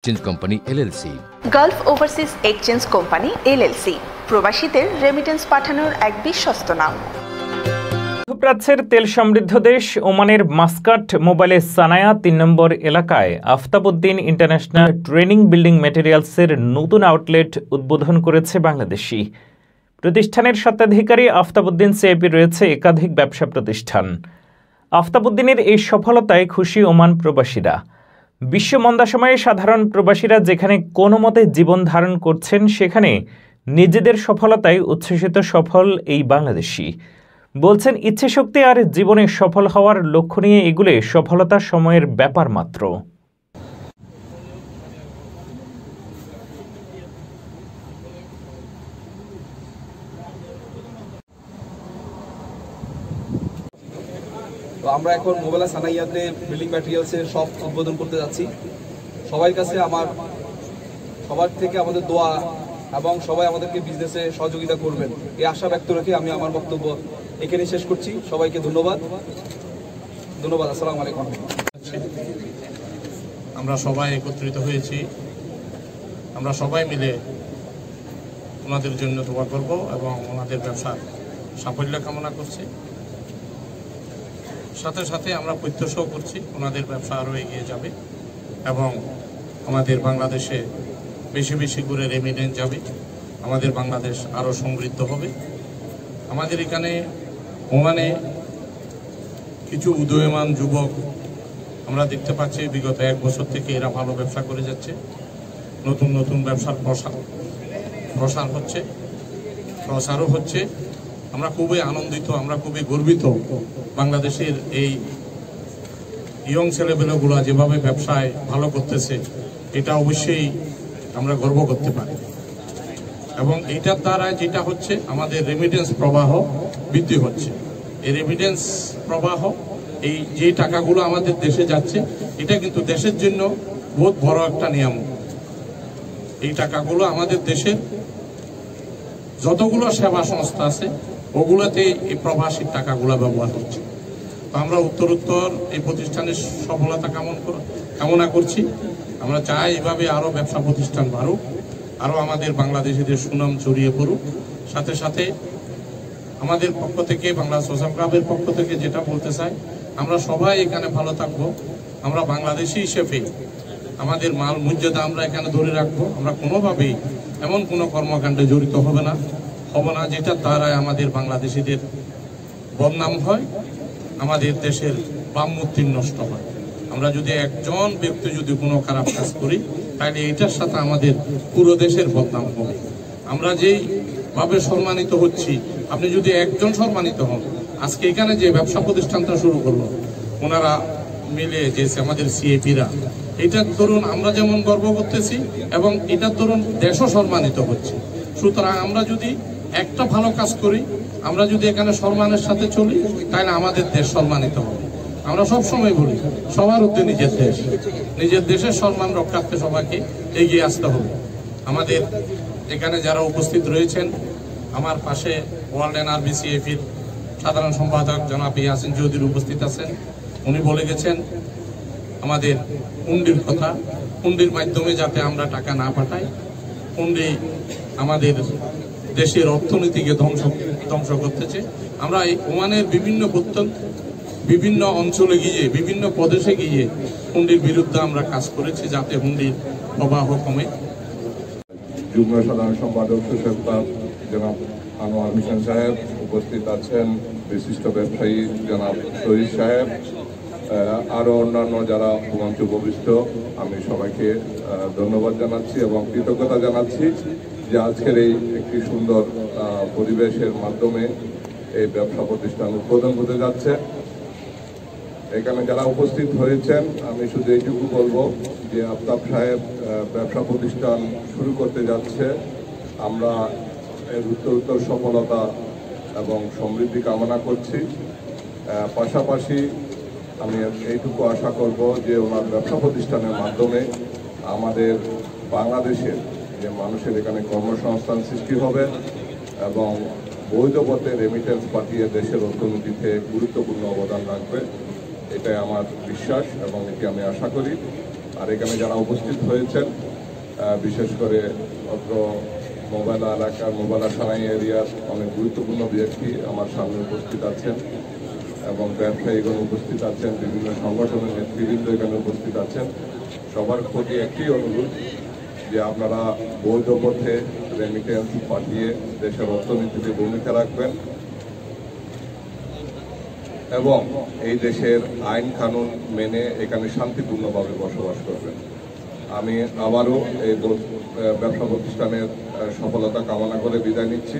Exchange company LLC, Gulf overseas exchange company LLC, প্রবাসীদের remittance পাঠানোর এক বিশ্বস্ত নাম। মধ্যপ্রাচ্যের তেল সমৃদ্ধ দেশ ওমানের মাস্কাট মোবাইলে সানায়া ৩ নম্বর এলাকায় আফতাবউদ্দিন ইন্টারন্যাশনাল ট্রেনিং বিল্ডিং ম্যাটেরিয়ালসের নতুন আউটলেট উদ্বোধন করেছে বাংলাদেশি প্রতিষ্ঠানের স্বত্বাধিকারী আফতাবউদ্দিন সিআইপি রয়েছে একাধিক ব্যবসা প্রতিষ্ঠান। আফতাবউদ্দিনের এই সফলতায় খুশি ওমান প্রবাসীরা। বিশ্ব মন্দা সময়ে সাধারণ প্রবাসীরা যেখানে কোনো মতে জীবন ধারণ করছেন, সেখানে নিজেদের সফলতায় উচ্ছ্বসিত সফল এই বাংলাদেশি। বলছেন, ইচ্ছে শক্তি আর জীবনে সফল হওয়ার লক্ষ্য নিয়ে এগুলো সফলতা সময়ের ব্যাপার মাত্র। তো আমরা এখন মোবাইল সানাইয়াতে বিল্ডিং ম্যাটেরিয়ালসের শপ উদ্বোধন করতে যাচ্ছি। সবার কাছে সবার থেকে আমাদের দোয়া এবং সবাই আমাদেরকে বিজনেসে সহযোগিতা করবেন, এই আশা ব্যক্ত রেখে আমি আমার বক্তব্য এখানে শেষ করছি। সবাইকে ধন্যবাদ। আসসালামু আলাইকুম। আমরা সবাই একত্রিত হয়েছি, আমরা সবাই মিলে ওনাদের জন্য দোয়া করব এবং ওনাদের ব্যবসার সাফল্য কামনা করছি। সাথে সাথে আমরা প্রত্যাশাও করছি ওনাদের ব্যবসা আরও এগিয়ে যাবে এবং আমাদের বাংলাদেশে বেশি বেশি করে রেমিটেন্স যাবে, আমাদের বাংলাদেশ আরও সমৃদ্ধ হবে। আমাদের এখানে ওমানে কিছু উদীয়মান যুবক আমরা দেখতে পাচ্ছি বিগত 1 বছর থেকে এরা ভালো ব্যবসা করে যাচ্ছে। নতুন নতুন ব্যবসার প্রসারও হচ্ছে। আমরা খুবই আনন্দিত, আমরা খুবই গর্বিত। বাংলাদেশের এই ইয়ং ছেলেপেলেগুলো যেভাবে ব্যবসায় ভালো করতেছে, এটা অবশ্যই আমরা গর্ব করতে পারি এবং এইটার দ্বারা যেটা হচ্ছে আমাদের রেমিটেন্স প্রবাহ বৃদ্ধি হচ্ছে। এই রেমিটেন্স প্রবাহ, এই যে টাকাগুলো আমাদের দেশে যাচ্ছে, এটা কিন্তু দেশের জন্য বহুত বড় একটা নিয়ামক। এই টাকাগুলো আমাদের দেশের যতগুলো সেবা সংস্থা আছে ওগুলোতে এই প্রবাসী টাকাগুলো ব্যবহার হচ্ছে। তো আমরা উত্তরোত্তর এই প্রতিষ্ঠানের সফলতা কামনা করছি। আমরা চাই এভাবে আরও ব্যবসা প্রতিষ্ঠান বাড়ুক, আরও আমাদের বাংলাদেশিদের সুনাম ছড়িয়ে পড়ুক। সাথে সাথে আমাদের পক্ষ থেকে, বাংলা সোশ্যাল ক্লাবের পক্ষ থেকে যেটা বলতে চাই, আমরা সবাই এখানে ভালো থাকবো। আমরা বাংলাদেশি হিসেবে আমাদের মাল মর্যাদা আমরা এখানে ধরে রাখবো। আমরা কোনোভাবেই এমন কোনো কর্মকাণ্ডে জড়িত হব না যেটা দ্বারায় আমাদের বাংলাদেশিদের বদনাম হয়, আমাদের দেশের ভাবমূর্তি নষ্ট হয়। আমরা যদি একজন ব্যক্তি যদি কোনো খারাপ কাজ করি, তাহলে এটার সাথে আমাদের পুরো দেশের বদনাম হবে। আমরা যেইভাবে সম্মানিত হচ্ছি, আপনি যদি একজন সম্মানিত হন, আজকে এখানে যে ব্যবসা প্রতিষ্ঠানটা শুরু করলো ওনারা মিলে যে আমাদের সিএপিরা, এটার দরুন আমরা যেমন গর্ব করতেছি এবং এটার দরুন দেশও সম্মানিত হচ্ছে। সুতরাং আমরা যদি একটা ভালো কাজ করি, আমরা যদি এখানে সম্মানের সাথে চলি, তাহলে আমাদের দেশ সম্মানিত হবে। আমরা সবসময় বলি, সবার উদ্যোগ নিজের দেশের সম্মান রক্ষার্থে সবাইকে এগিয়ে আসতে হবে। আমাদের এখানে যারা উপস্থিত রয়েছেন, আমার পাশে ওয়ার্ল্ড এনআরবি সিএপির সাধারণ সম্পাদক জনাব ইয়াসিন চৌধুরী উপস্থিত আছেন। উনি বলে গেছেন আমাদের হুন্ডির কথা, হুন্ডির মাধ্যমে যাতে আমরা টাকা না পাঠাই। হুন্ডি আমাদের দেশের অর্থনীতিকে ধ্বংস করতেছে। আমরা এই ওমানের বিভিন্ন অঞ্চলে গিয়ে, বিভিন্ন প্রদেশে গিয়ে হুন্ডির বিরুদ্ধে আমরা কাজ করেছি, যাতে হুন্ডির প্রবাহ কমে। যুগ্ম সাধারণ সম্পাদক সোশ্যাল ক্লাব জনাব আনোয়ার হোসেন সাহেব উপস্থিত আছেন, বিশিষ্ট ব্যবসায়ী জনাব শহীদ সাহেব, আরও অন্যান্য যারা মঞ্চে উপবিষ্ট, আমি সবাইকে ধন্যবাদ জানাচ্ছি এবং কৃতজ্ঞতা জানাচ্ছি যে আজকের এই একটি সুন্দর পরিবেশের মাধ্যমে এই ব্যবসা প্রতিষ্ঠান উদ্বোধন হতে যাচ্ছে। এখানে যারা উপস্থিত হয়েছেন, আমি শুধু এইটুকু বলবো যে আফতাব সাহেব ব্যবসা প্রতিষ্ঠান শুরু করতে যাচ্ছে। আমরা এর উত্তরোত্তর সফলতা এবং সমৃদ্ধি কামনা করছি। পাশাপাশি আমি এইটুকু আশা করব যে ওনার ব্যবসা প্রতিষ্ঠানের মাধ্যমে আমাদের বাংলাদেশের যে মানুষের এখানে কর্মসংস্থান সৃষ্টি হবে এবং বৈধ পথে রেমিটেন্স পাঠিয়ে দেশের অর্থনীতিতে গুরুত্বপূর্ণ অবদান রাখবে। এটাই আমার বিশ্বাস এবং এটি আমি আশা করি। আর এখানে যারা উপস্থিত হয়েছেন বিশেষ করে অত্র মোবাইল এলাকার মোবাইল সানাই এরিয়ার অনেক গুরুত্বপূর্ণ ব্যক্তি আমার সামনে উপস্থিত আছেন এবং ব্যবসায়ীগণ উপস্থিত আছেন, বিভিন্ন সংগঠনের নেতৃবৃন্দ এখানে উপস্থিত আছেন। সবার প্রতি একটি অনুরোধ যে আপনারা বৈধ পথে রেমিটেন্স পাঠিয়ে দেশের অর্থনীতিতে ভূমিকা রাখবেন এবং এই দেশের আইন কানুন মেনে এখানে শান্তিপূর্ণভাবে বসবাস করবেন। আমি আবারও এই ব্যবসা প্রতিষ্ঠানের সফলতা কামনা করে বিদায় নিচ্ছি।